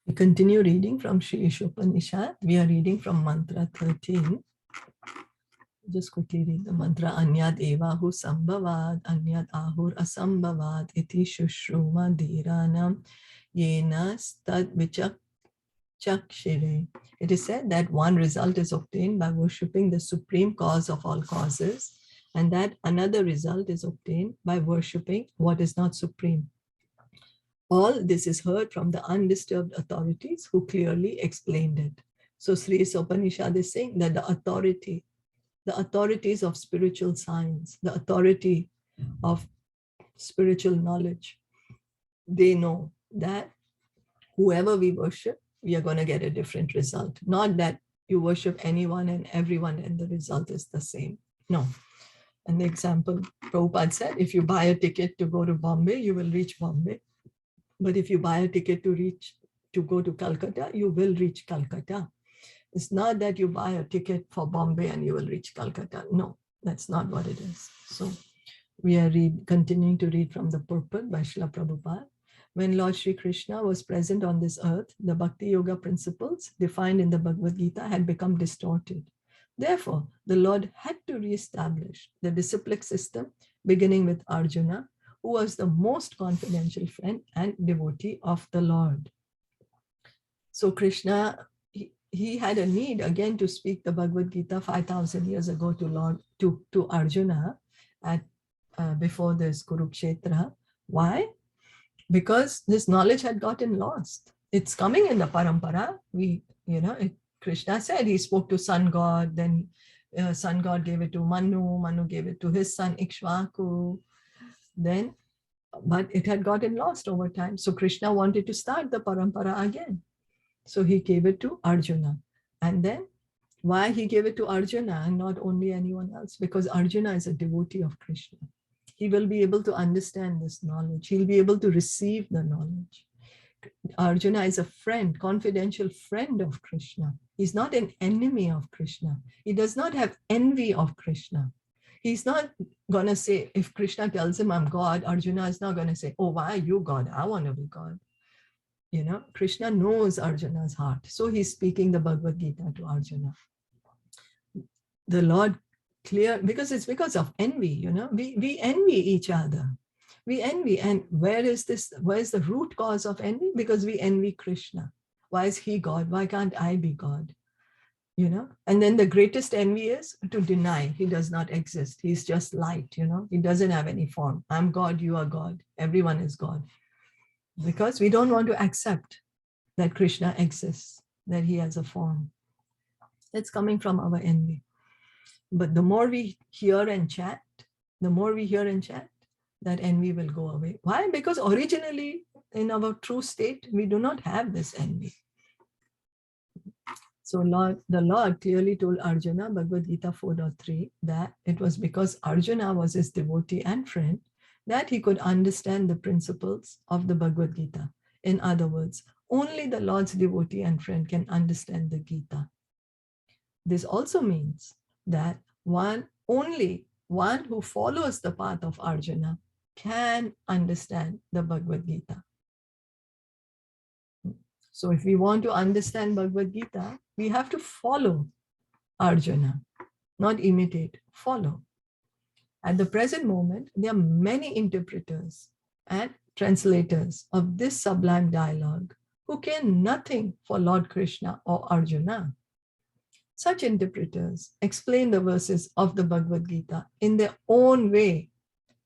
We continue reading from Sri Isopanishad. We are reading from mantra 13. Just quickly read the mantra. Anyad evahu sambhavad, anyad ahur asambhavad, iti shushruma dhiranam, yena stad vichak chakshire. It is said that one result is obtained by worshipping the supreme cause of all causes, and that another result is obtained by worshipping what is not supreme. All this is heard from the undisturbed authorities who clearly explained it. So Sri Isopanishad is saying that the authorities of spiritual science, the authority of spiritual knowledge, they know that whoever we worship, we are going to get a different result. Not that you worship anyone and everyone and the result is the same. No. And the example Prabhupada said, if you buy a ticket to go to Bombay, you will reach Bombay. But if you buy a ticket to go to Calcutta, you will reach Calcutta. It's not that you buy a ticket for Bombay and you will reach Calcutta. No, that's not what it is. So we are continuing to read from the purport by Srila Prabhupada. When Lord Shri Krishna was present on this earth, the Bhakti Yoga principles defined in the Bhagavad Gita had become distorted. Therefore, the Lord had to reestablish the disciplic system, beginning with Arjuna, who was the most confidential friend and devotee of the Lord. So Krishna, he had a need again to speak the Bhagavad Gita 5,000 years ago to Arjuna before this Kurukshetra. Why? Because this knowledge had gotten lost. It's coming in the parampara. Krishna said he spoke to sun god, then sun god gave it to Manu, Manu gave it to his son Ikshvaku. Then, but it had gotten lost over time. So Krishna wanted to start the parampara again. So he gave it to Arjuna. And then why he gave it to Arjuna and not only anyone else? Because Arjuna is a devotee of Krishna. He will be able to understand this knowledge. He'll be able to receive the knowledge. Arjuna is a friend, confidential friend of Krishna. He's not an enemy of Krishna. He does not have envy of Krishna. He's not going to say, if Krishna tells him I'm God, Arjuna is not going to say, oh, why are you God? I want to be God. Krishna knows Arjuna's heart. So he's speaking the Bhagavad Gita to Arjuna. The Lord because it's because of envy, we envy each other. We envy. And where is the root cause of envy? Because we envy Krishna. Why is he God? Why can't I be God? And then the greatest envy is to deny he does not exist. He's just light, he doesn't have any form. I'm God, you are God. Everyone is God. Because we don't want to accept that Krishna exists, that he has a form. That's coming from our envy. But the more we hear and chat, that envy will go away. Why? Because originally in our true state, we do not have this envy. So the Lord clearly told Arjuna, Bhagavad Gita 4.3, that it was because Arjuna was his devotee and friend that he could understand the principles of the Bhagavad Gita. In other words, only the Lord's devotee and friend can understand the Gita. This also means that only one who follows the path of Arjuna can understand the Bhagavad Gita. So if we want to understand Bhagavad Gita, we have to follow Arjuna, not imitate, follow. At the present moment, there are many interpreters and translators of this sublime dialogue who care nothing for Lord Krishna or Arjuna. Such interpreters explain the verses of the Bhagavad Gita in their own way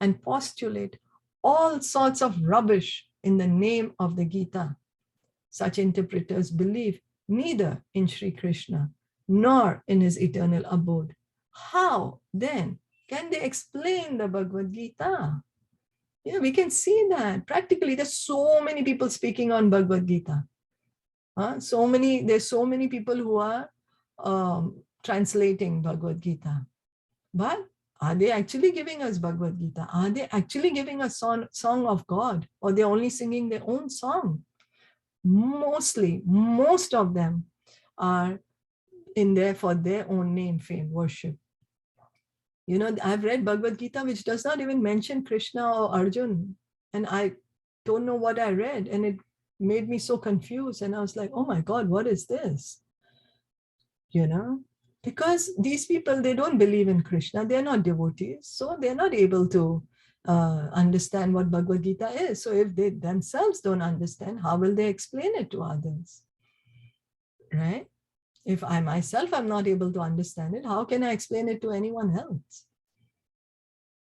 and postulate all sorts of rubbish in the name of the Gita. Such interpreters believe neither in Sri Krishna nor in his eternal abode. How then can they explain the Bhagavad Gita? We can see that practically there's so many people speaking on Bhagavad Gita. There's so many people who are translating Bhagavad Gita. But are they actually giving us Bhagavad Gita? Are they actually giving us song of God? Or they're only singing their own song? Most of them are in there for their own name, fame, worship. I've read Bhagavad Gita, which does not even mention Krishna or Arjun. And I don't know what I read. And made me so confused. And I was like, oh my God, what is this? Because these people, they don't believe in Krishna. They're not devotees. So they're not able to understand what Bhagavad Gita is. So if they themselves don't understand, how will they explain it to others? Right? If I myself am not able to understand it, how can I explain it to anyone else?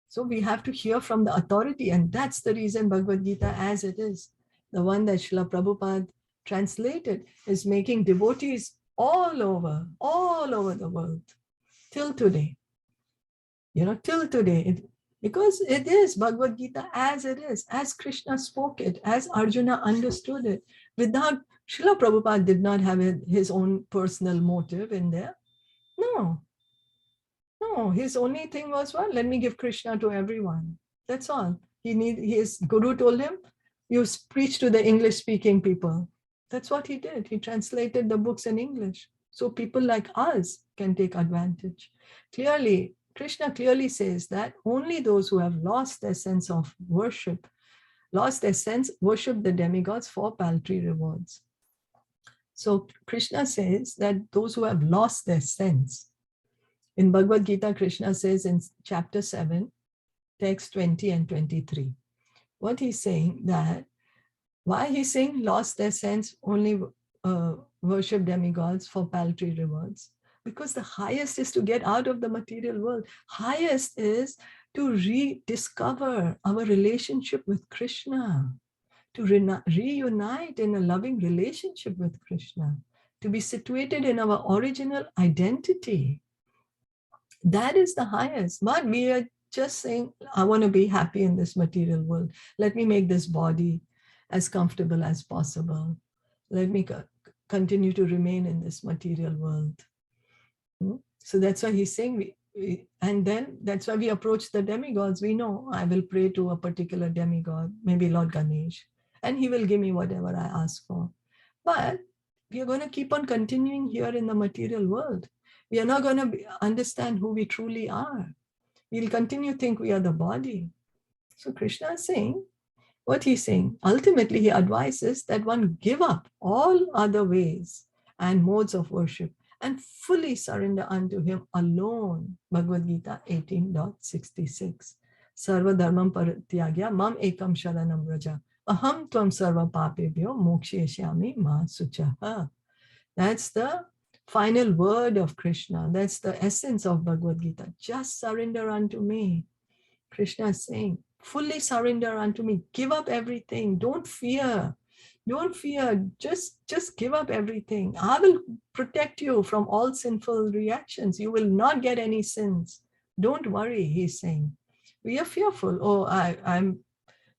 So we have to hear from the authority, and that's the reason Bhagavad Gita as it is, the one that Srila Prabhupada translated, is making devotees all over the world, till today. Till today, because it is Bhagavad Gita as it is, as Krishna spoke it, as Arjuna understood it. Without, Srila Prabhupada did not have his own personal motive in there. No, his only thing was, well, let me give Krishna to everyone. That's all. His guru told him, you preach to the English-speaking people. That's what he did. He translated the books in English, so people like us can take advantage. Krishna clearly says that only those who have lost their sense of worship, worship the demigods for paltry rewards. So Krishna says that those who have lost their sense, in Bhagavad Gita, Krishna says in chapter 7, text 20 and 23, what he's saying that, why he's saying lost their sense, only worship demigods for paltry rewards? Because the highest is to get out of the material world. Highest is to rediscover our relationship with Krishna, to reunite in a loving relationship with Krishna, to be situated in our original identity. That is the highest. But we are just saying, I want to be happy in this material world. Let me make this body as comfortable as possible. Let me continue to remain in this material world. So that's why he's saying, and then that's why we approach the demigods. We know I will pray to a particular demigod, maybe Lord Ganesh, and he will give me whatever I ask for. But we are going to keep on continuing here in the material world. We are not going to understand who we truly are. We'll continue to think we are the body. So Krishna is saying, what he's saying, ultimately he advises that one give up all other ways and modes of worship and fully surrender unto him alone. Bhagavad Gita 18.66. Sarva dharmam parityagya mam ekam sharanam vraja. Aham tvam sarva papebhyo mokshayashyami ma suchaha. That's the final word of Krishna. That's the essence of Bhagavad Gita. Just surrender unto me. Krishna is saying, fully surrender unto me. Give up everything. Don't fear. Don't fear. Just give up everything. I will protect you from all sinful reactions. You will not get any sins. Don't worry, he's saying. We are fearful. Oh, I'm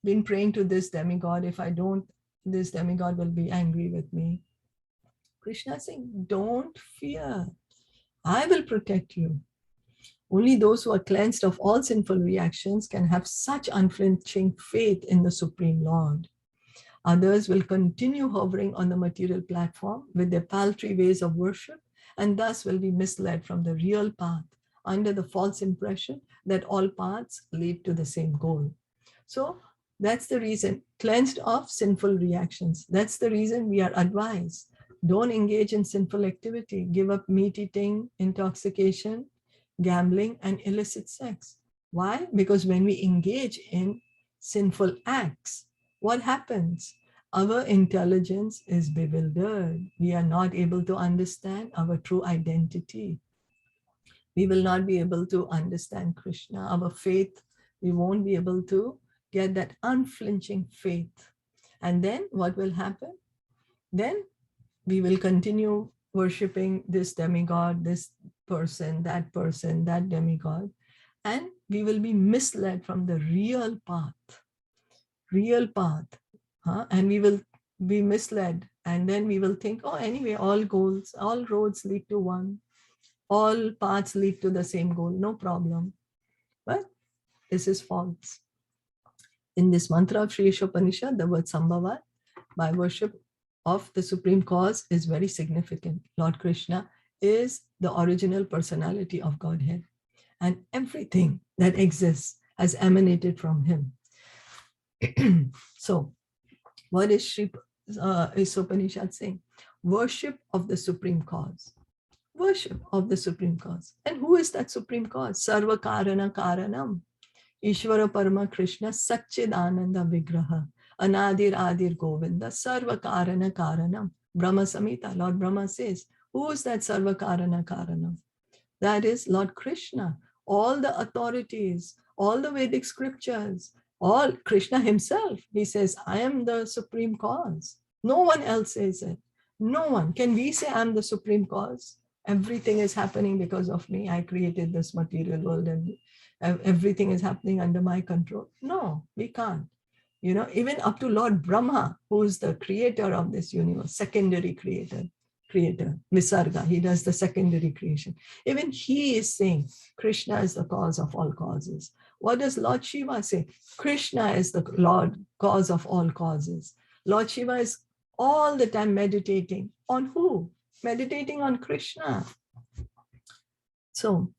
been praying to this demigod. If I don't, this demigod will be angry with me. Krishna is saying, don't fear. I will protect you. Only those who are cleansed of all sinful reactions can have such unflinching faith in the Supreme Lord. Others will continue hovering on the material platform with their paltry ways of worship, and thus will be misled from the real path under the false impression that all paths lead to the same goal. So that's the reason, cleansed of sinful reactions. That's the reason we are advised. Don't engage in sinful activity. Give up meat eating, intoxication, gambling, and illicit sex. Why? Because when we engage in sinful acts, what happens? Our intelligence is bewildered. We are not able to understand our true identity. We will not be able to understand Krishna. Our faith, we won't be able to get that unflinching faith. And then what will happen? Then we will continue worshipping this demigod, this person, that demigod, and we will be misled from the real path, and we will be misled, and then we will think, oh, anyway, all roads lead to one, all paths lead to the same goal, no problem. But this is false. In this mantra of Sri Isopanishad, the word Sambhavat, by worship of the Supreme Cause, is very significant. Lord Krishna is the original personality of Godhead, and everything that exists has emanated from him. So what is Isopanishad saying, worship of the supreme cause. Worship of the supreme cause. And who is that supreme cause? Sarva Karana Karanam. Ishvara Parama Krishna Satchidananda Vigraha. Anadir Adir Govinda Sarva Karana Karanam. Brahma Samhita, Lord Brahma says, who is that Sarva Karana Karanam? That is Lord Krishna. All the authorities, all the Vedic scriptures, all Krishna himself, he says, I am the supreme cause. No one else says it. No one. Can we say I'm the supreme cause? Everything is happening because of me. I created this material world and everything is happening under my control. No, we can't. You know, even up to Lord Brahma, who is the creator of this universe, secondary creator, Nisarga, he does the secondary creation. Even he is saying Krishna is the cause of all causes. What does Lord Shiva say? Krishna is the Lord, cause of all causes. Lord Shiva is all the time meditating on who? Meditating on Krishna. So,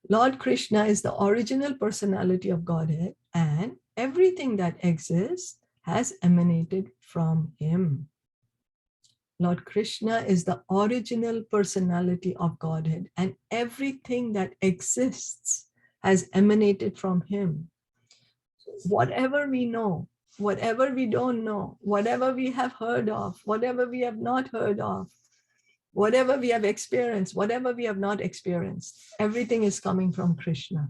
Lord Krishna is the original personality of Godhead, and everything that exists has emanated from him. Lord Krishna is the original personality of Godhead, and everything that exists has emanated from him. Whatever we know, whatever we don't know, whatever we have heard of, whatever we have not heard of, whatever we have experienced, whatever we have not experienced, everything is coming from Krishna.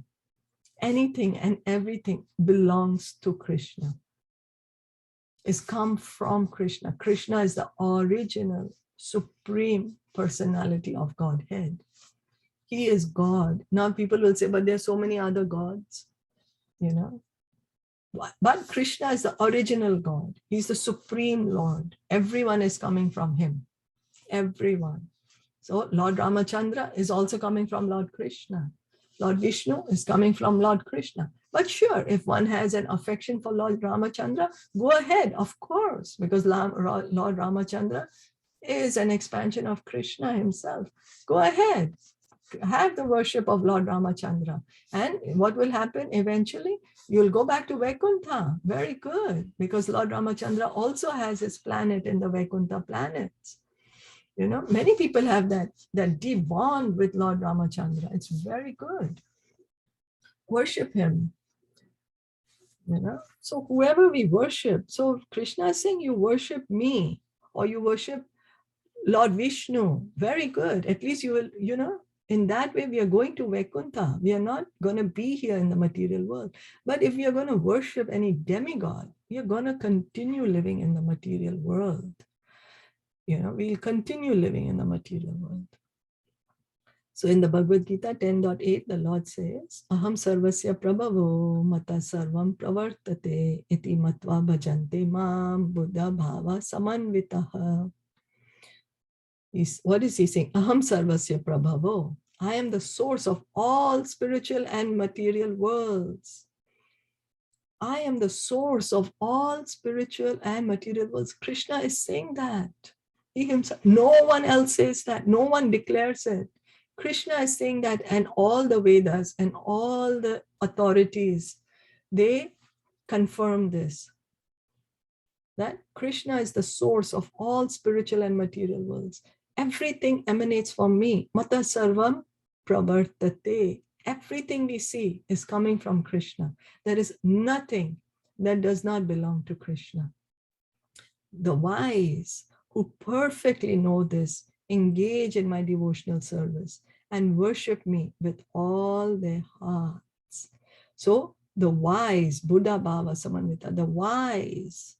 Anything and everything belongs to Krishna. Is come from Krishna. Krishna is the original, supreme personality of Godhead. He is God. Now people will say, but there are so many other gods, you know. But Krishna is the original God. He's the supreme Lord. Everyone is coming from him. Everyone. So Lord Ramachandra is also coming from Lord Krishna. Lord Vishnu is coming from Lord Krishna. But sure, if one has an affection for Lord Ramachandra, go ahead, of course, because Lord Ramachandra is an expansion of Krishna himself. Go ahead, have the worship of Lord Ramachandra. And what will happen eventually? You'll go back to Vaikuntha. Very good, because Lord Ramachandra also has his planet in the Vaikuntha planets. You know, many people have that deep bond with Lord Ramachandra. It's very good. Worship him. You know, so whoever we worship, so Krishna is saying you worship me or you worship Lord Vishnu. Very good. At least you will, you know, in that way we are going to Vaikuntha. We are not going to be here in the material world. But if we are going to worship any demigod, we are going to continue living in the material world. You know, we'll continue living in the material world. So in the Bhagavad Gita 10.8, the Lord says, Aham sarvasya prabhavo mata sarvam pravartate iti matva bhajante mam buddha bhava samanvitaha. What is he saying? Aham sarvasya prabhavo. I am the source of all spiritual and material worlds. I am the source of all spiritual and material worlds. Krishna is saying that. He himself, no one else says that. No one declares it. Krishna is saying that, and all the Vedas and all the authorities, they confirm this. That Krishna is the source of all spiritual and material worlds. Everything emanates from me. Mata sarvam pravartate. Everything we see is coming from Krishna. There is nothing that does not belong to Krishna. The wise who perfectly know this engage in my devotional service and worship me with all their hearts. So the wise, Buddha Bhava Samanvita, the wise,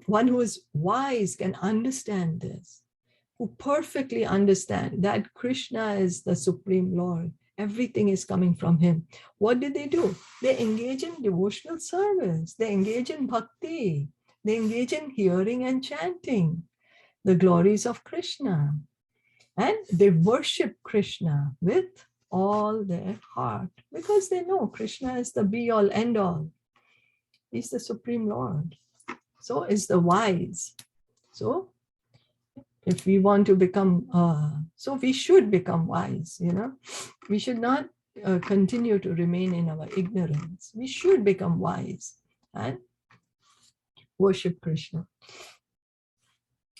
one who is wise can understand this, who perfectly understand that Krishna is the Supreme Lord. Everything is coming from him. What did they do? They engage in devotional service. They engage in bhakti. They engage in hearing and chanting the glories of Krishna. And they worship Krishna with all their heart because they know Krishna is the be-all, end-all. He's the Supreme Lord. So is the wise. So if we want to become, so we should become wise, you know. We should not continue to remain in our ignorance. We should become wise and worship Krishna.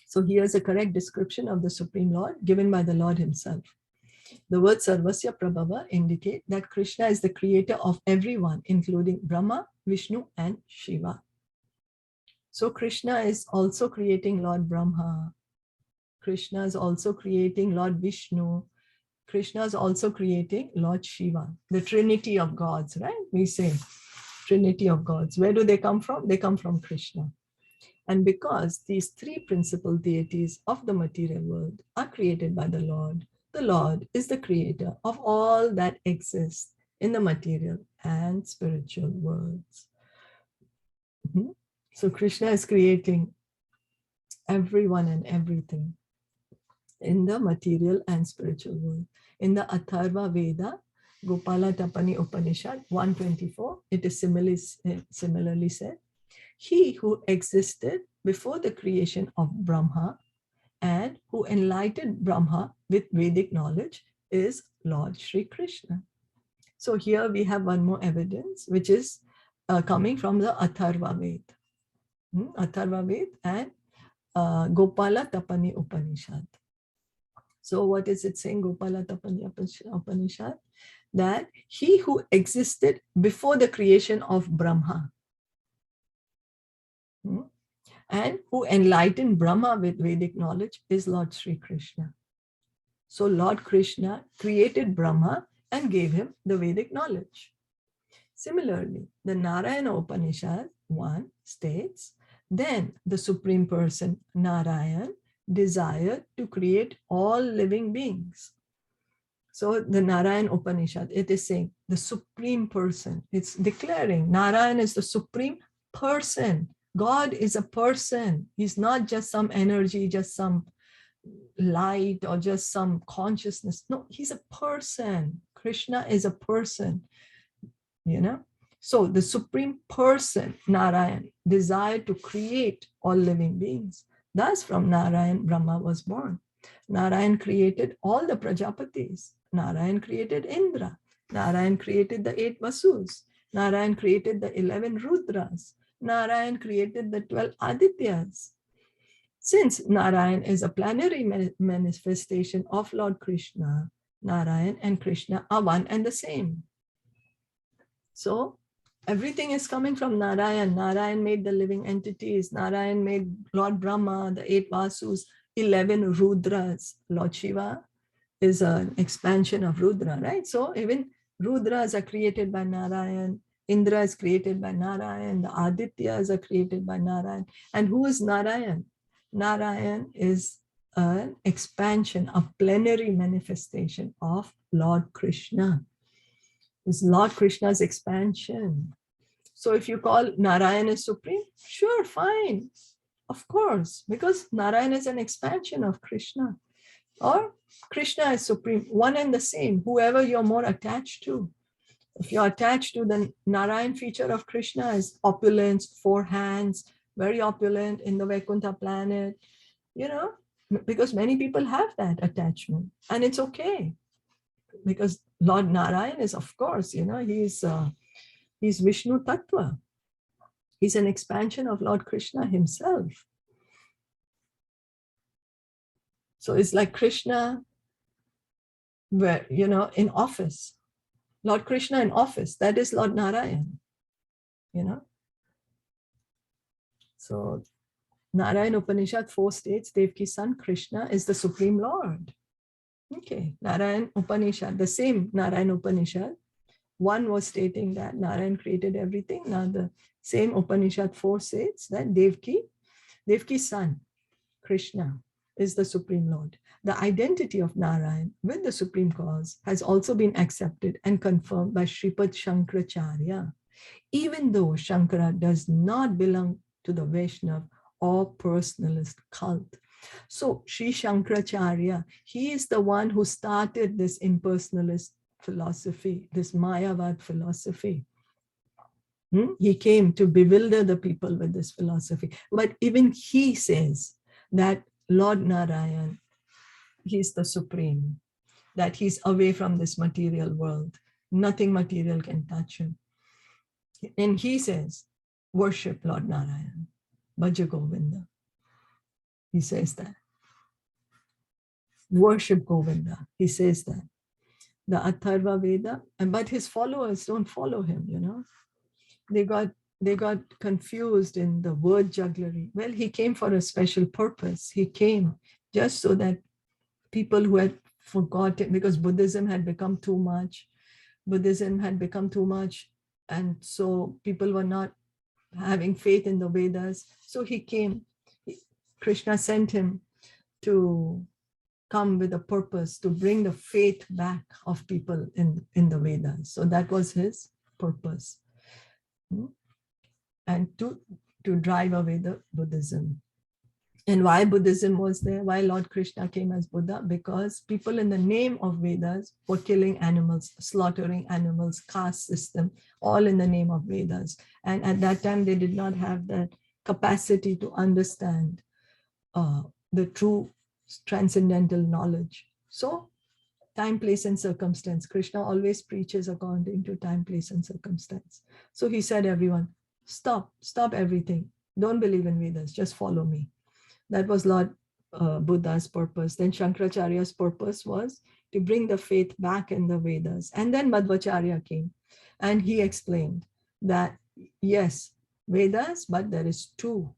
So here's a correct description of the Supreme Lord given by the Lord himself. The word Sarvasya Prabhava indicate that Krishna is the creator of everyone, including Brahma, Vishnu, and Shiva. So Krishna is also creating Lord Brahma. Krishna is also creating Lord Vishnu. Krishna is also creating Lord Shiva, the Trinity of gods, right? We say Trinity of gods. Where do they come from? They come from Krishna. And because these three principal deities of the material world are created by the Lord is the creator of all that exists in the material and spiritual worlds. So Krishna is creating everyone and everything in the material and spiritual world. In the Atharva Veda, Gopala Tapani Upanishad 124, it is similarly said, he who existed before the creation of Brahma and who enlightened Brahma with Vedic knowledge is Lord Shri Krishna. So here we have one more evidence, which is coming from the Atharva Veda. Atharva Veda and Gopala Tapani Upanishad. So what is it saying, Gopala Tapani Upanishad? That he who existed before the creation of Brahma and who enlightened Brahma with Vedic knowledge is Lord Shri Krishna. So Lord Krishna created Brahma and gave him the Vedic knowledge. Similarly, the Narayana Upanishad 1 states, then the Supreme Person, Narayan, desired to create all living beings. So the Narayana Upanishad, it is saying the Supreme Person. It's declaring Narayan is the Supreme Person. God is a person. He's not just some energy, just some light or just some consciousness. No, he's a person. Krishna is a person, you know. So the Supreme Person, Narayan, desired to create all living beings. Thus from Narayan, Brahma was born. Narayan created all the Prajapatis. Narayan created Indra. Narayan created the 8 Vasus. Narayan created the 11 Rudras. Narayan created the 12 Adityas. Since Narayan is a plenary manifestation of Lord Krishna, Narayan and Krishna are one and the same. So everything is coming from Narayan. Narayan made the living entities. Narayan made Lord Brahma, the 8 Vasus, 11 Rudras. Lord Shiva is an expansion of Rudra, right? So even Rudras are created by Narayan. Indra is created by Narayan. The Adityas are created by Narayan. And who is Narayan? Narayan is an expansion, a plenary manifestation of Lord Krishna. It's Lord Krishna's expansion. So if you call Narayan as supreme, sure, fine. Of course, because Narayan is an expansion of Krishna. Or Krishna is supreme, one and the same, whoever you're more attached to. If you're attached to the Narayan feature of Krishna as opulence, 4 hands, very opulent in the Vaikuntha planet, you know, because many people have that attachment and it's okay. Because Lord Narayan is, of course, you know, he's Vishnu Tattva. He's an expansion of Lord Krishna himself. So it's like Krishna, where, you know, in office. Lord Krishna in office, that is Lord Narayan, you know. So Narayan Upanishad 4 states, Devki's son Krishna is the Supreme Lord. Okay, Narayan Upanishad, the same Narayan Upanishad, one was stating that Narayan created everything. Now the same Upanishad 4 says that Devki's son, Krishna, is the Supreme Lord. The identity of Narayan with the Supreme Cause has also been accepted and confirmed by Sripad Shankaracharya, even though Shankara does not belong to the Vaishnav or personalist cult. So Sri Shankaracharya, he is the one who started this impersonalist philosophy, this Mayavad philosophy. He came to bewilder the people with this philosophy. But even he says that Lord Narayan, he's the Supreme, that he's away from this material world. Nothing material can touch him. And he says, worship Lord Narayan, Bhaja Govinda. He says that. Worship Govinda. He says that. The Atharva Veda, but his followers don't follow him, you know. They got confused in the word jugglery. Well, he came for a special purpose. He came just so that people who had forgotten, because Buddhism had become too much. And so people were not having faith in the Vedas. So he came. Krishna sent him to come with a purpose to bring the faith back of people in the Vedas. So that was his purpose. And to drive away the Buddhism. And why Buddhism was there? Why Lord Krishna came as Buddha? Because people in the name of Vedas were killing animals, slaughtering animals, caste system, all in the name of Vedas. And at that time, they did not have that capacity to understand the true transcendental knowledge. So time, place, and circumstance. Krishna always preaches according to time, place, and circumstance. So he said, everyone, stop everything. Don't believe in Vedas, just follow me. That was Lord Buddha's purpose. Then Shankaracharya's purpose was to bring the faith back in the Vedas. And then Madhvacharya came and he explained that, yes, Vedas, but there is two.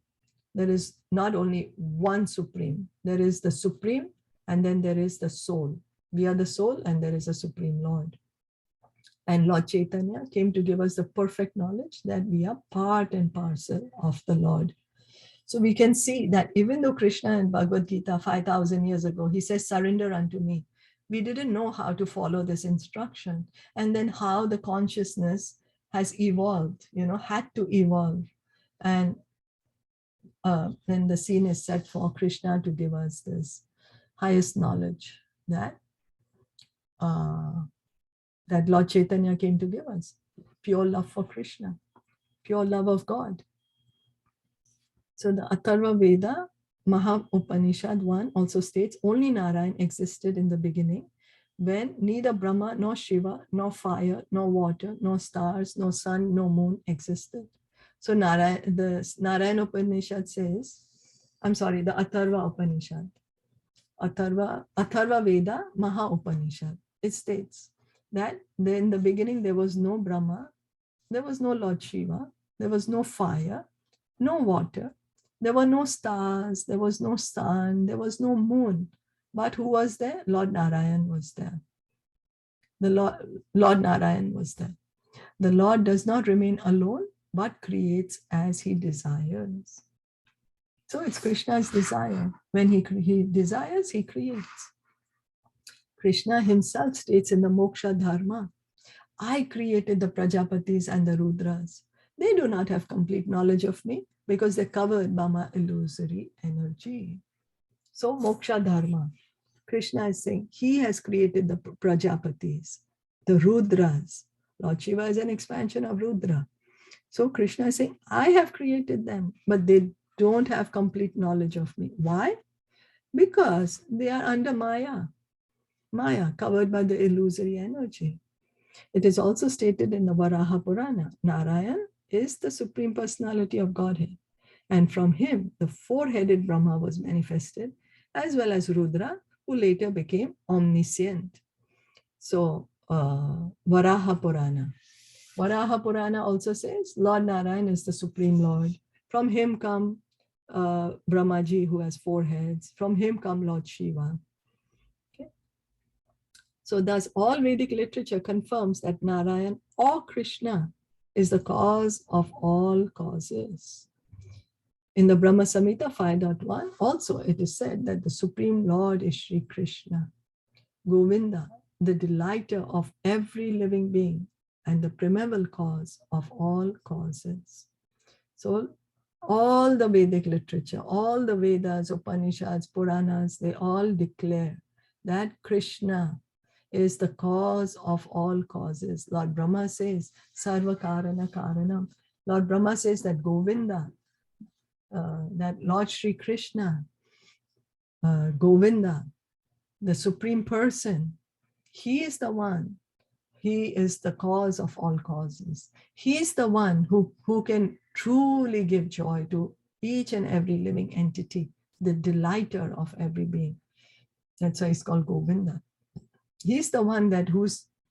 There is not only one supreme. There is the supreme and then there is the soul. We are the soul and there is a supreme Lord. And Lord Caitanya came to give us the perfect knowledge that we are part and parcel of the Lord. So we can see that even though Krishna in Bhagavad Gita 5,000 years ago, he says, surrender unto me. We didn't know how to follow this instruction. And then how the consciousness has evolved, had to evolve. And then the scene is set for Krishna to give us this highest knowledge that Lord Chaitanya came to give us. Pure love for Krishna, pure love of God. So the Atharva Veda, Maha Upanishad 1 also states, only Narayan existed in the beginning, when neither Brahma, nor Shiva, nor fire, nor water, nor stars, nor sun, nor moon existed. So the Narayan Upanishad says, the Atharva Upanishad, Atharva Veda, Maha Upanishad. It states that in the beginning there was no Brahma, there was no Lord Shiva, there was no fire, no water, there were no stars, there was no sun, there was no moon. But who was there? Lord Narayan was there. The Lord Narayan was there. The Lord does not remain alone, but creates as he desires. So it's Krishna's desire. When he desires, he creates. Krishna himself states in the Moksha Dharma, I created the Prajapatis and the Rudras. They do not have complete knowledge of me because they're covered by my illusory energy. So Moksha Dharma, Krishna is saying he has created the Prajapatis, the Rudras. Lord Shiva is an expansion of Rudra. So Krishna is saying, I have created them, but they don't have complete knowledge of me. Why? Because they are under Maya. Maya, covered by the illusory energy. It is also stated in the Varaha Purana, Narayan is the Supreme Personality of Godhead. And from him, the four-headed Brahma was manifested, as well as Rudra, who later became omniscient. So, Varaha Purana. Varaha Purana also says, Lord Narayan is the Supreme Lord. From him come Brahmaji, who has four heads. From him come Lord Shiva. Okay. So thus all Vedic literature confirms that Narayan or Krishna is the cause of all causes. In the Brahma Samhita 5.1, also it is said that the Supreme Lord is Sri Krishna, Govinda, the delighter of every living being and the primeval cause of all causes. So all the Vedic literature, all the Vedas, Upanishads, Puranas, they all declare that Krishna is the cause of all causes. Lord Brahma says, Sarva Karana Karanam. Lord Brahma says that Govinda, that Lord Sri Krishna, Govinda, the Supreme Person, he is the one. He is the cause of all causes. He is the one who can truly give joy to each and every living entity. the delighter of every being. That's why he's called Govinda. He's the one that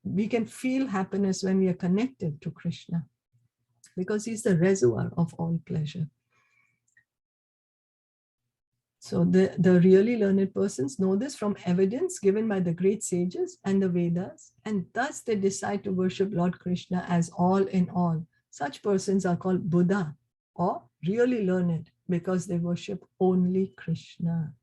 we can feel happiness when we are connected to Krishna, because he's the reservoir of all pleasure. So the really learned persons know this from evidence given by the great sages and the Vedas, and thus they decide to worship Lord Krishna as all in all. Such persons are called Buddha, or really learned, because they worship only Krishna.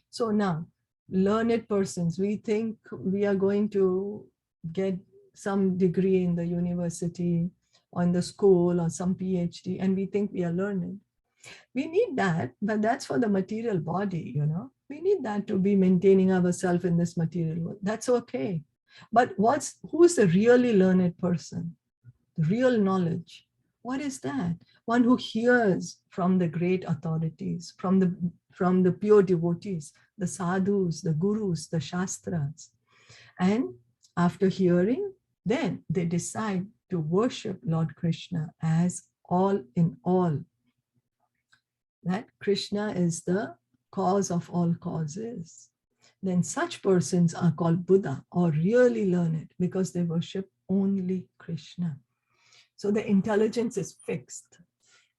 So now, learned persons, we think we are going to get some degree in the university or in the school or some PhD, and we think we are learned. We need that, but that's for the material body, We need that to be maintaining ourselves in this material world. That's okay. But who's the really learned person? The real knowledge. What is that? One who hears from the great authorities, from the pure devotees, the sadhus, the gurus, the shastras. And after hearing, then they decide to worship Lord Krishna as all in all. That Krishna is the cause of all causes. Then such persons are called Buddha, or really learned, because they worship only Krishna. So the intelligence is fixed.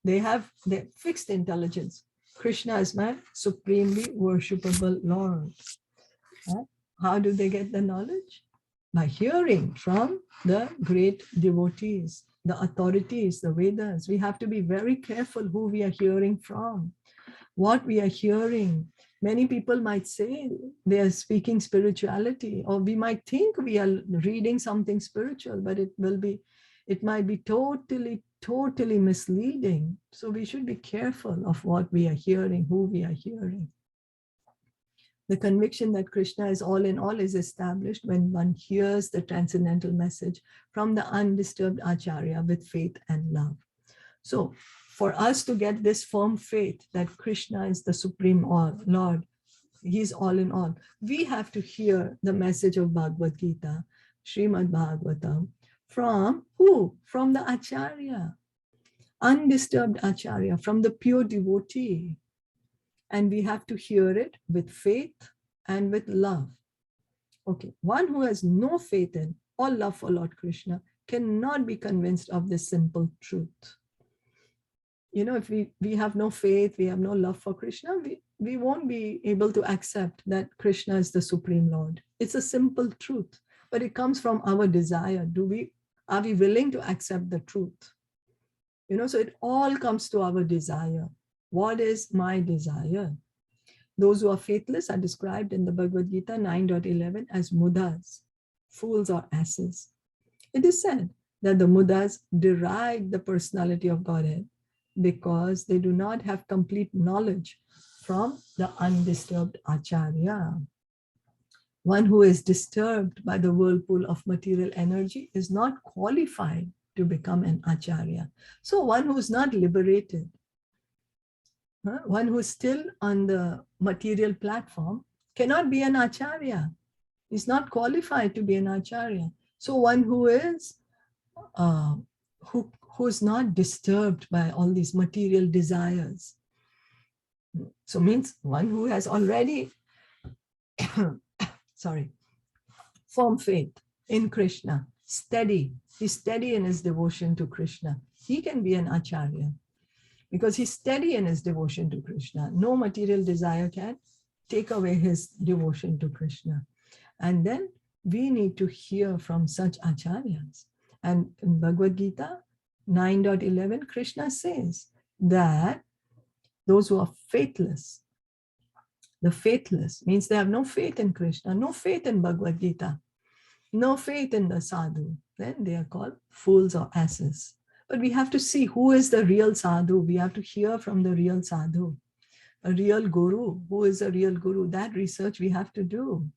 They have their fixed intelligence. Krishna is my supremely worshipable Lord. How do they get the knowledge? By hearing from the great devotees, the authorities, the Vedas. We have to be very careful who we are hearing from, what we are hearing. Many people might say they are speaking spirituality, or we might think we are reading something spiritual, but it might be totally misleading. So we should be careful of what we are hearing, who we are hearing. The conviction that Krishna is all in all is established when one hears the transcendental message from the undisturbed Acharya with faith and love. So for us to get this firm faith that Krishna is the Supreme Lord, he's all in all, we have to hear the message of Bhagavad Gita, Srimad Bhagavatam, from who? From the Acharya, undisturbed Acharya, from the pure devotee. And we have to hear it with faith and with love. Okay, one who has no faith in or love for Lord Krishna cannot be convinced of this simple truth. If we have no faith, we have no love for Krishna, we won't be able to accept that Krishna is the Supreme Lord. It's a simple truth, but it comes from our desire. Are we willing to accept the truth? So it all comes to our desire. What is my desire? Those who are faithless are described in the Bhagavad Gita 9.11 as mudas, fools or asses. It is said that the mudas deride the personality of Godhead because they do not have complete knowledge from the undisturbed Acharya. One who is disturbed by the whirlpool of material energy is not qualified to become an Acharya. So one who is not liberated, one who is still on the material platform, cannot be an Acharya. He's not qualified to be an Acharya. So one who is who's not disturbed by all these material desires. So means one who has already firm faith in Krishna, steady. He's steady in his devotion to Krishna. He can be an Acharya because he's steady in his devotion to Krishna. No material desire can take away his devotion to Krishna. And then we need to hear from such Acharyas. And in Bhagavad Gita 9.11, Krishna says that those who are faithless, the faithless means they have no faith in Krishna, no faith in Bhagavad Gita, no faith in the sadhu. Then they are called fools or asses. But we have to see who is the real sadhu. We have to hear from the real sadhu, a real guru. Who is a real guru? That research we have to do.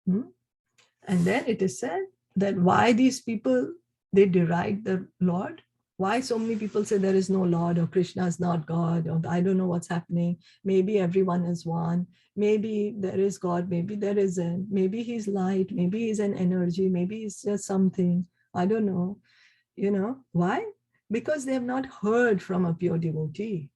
And then it is said that why these people, they deride the Lord. Why so many people say there is no Lord, or Krishna is not God, or I don't know what's happening. Maybe everyone is one. Maybe there is God, maybe there isn't. Maybe he's light, maybe he's an energy, maybe he's just something. I don't know. Why? Because they have not heard from a pure devotee.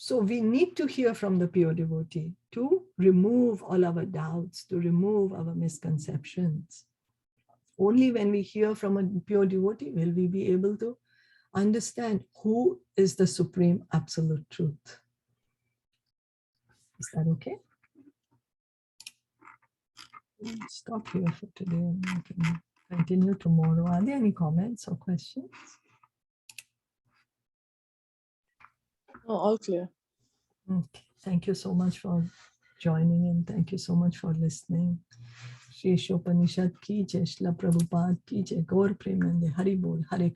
So we need to hear from the pure devotee to remove all our doubts, to remove our misconceptions. Only when we hear from a pure devotee will we be able to understand who is the supreme absolute truth. Is that okay? We'll stop here for today and we can continue tomorrow. Are there any comments or questions? No, all clear. Okay. Thank you so much for joining in. Thank you so much for listening. Shri Isopanishad ki jai, Shila Prabhupada ki jai, Gaur Premanande, Hari Bol, Hare Krishna.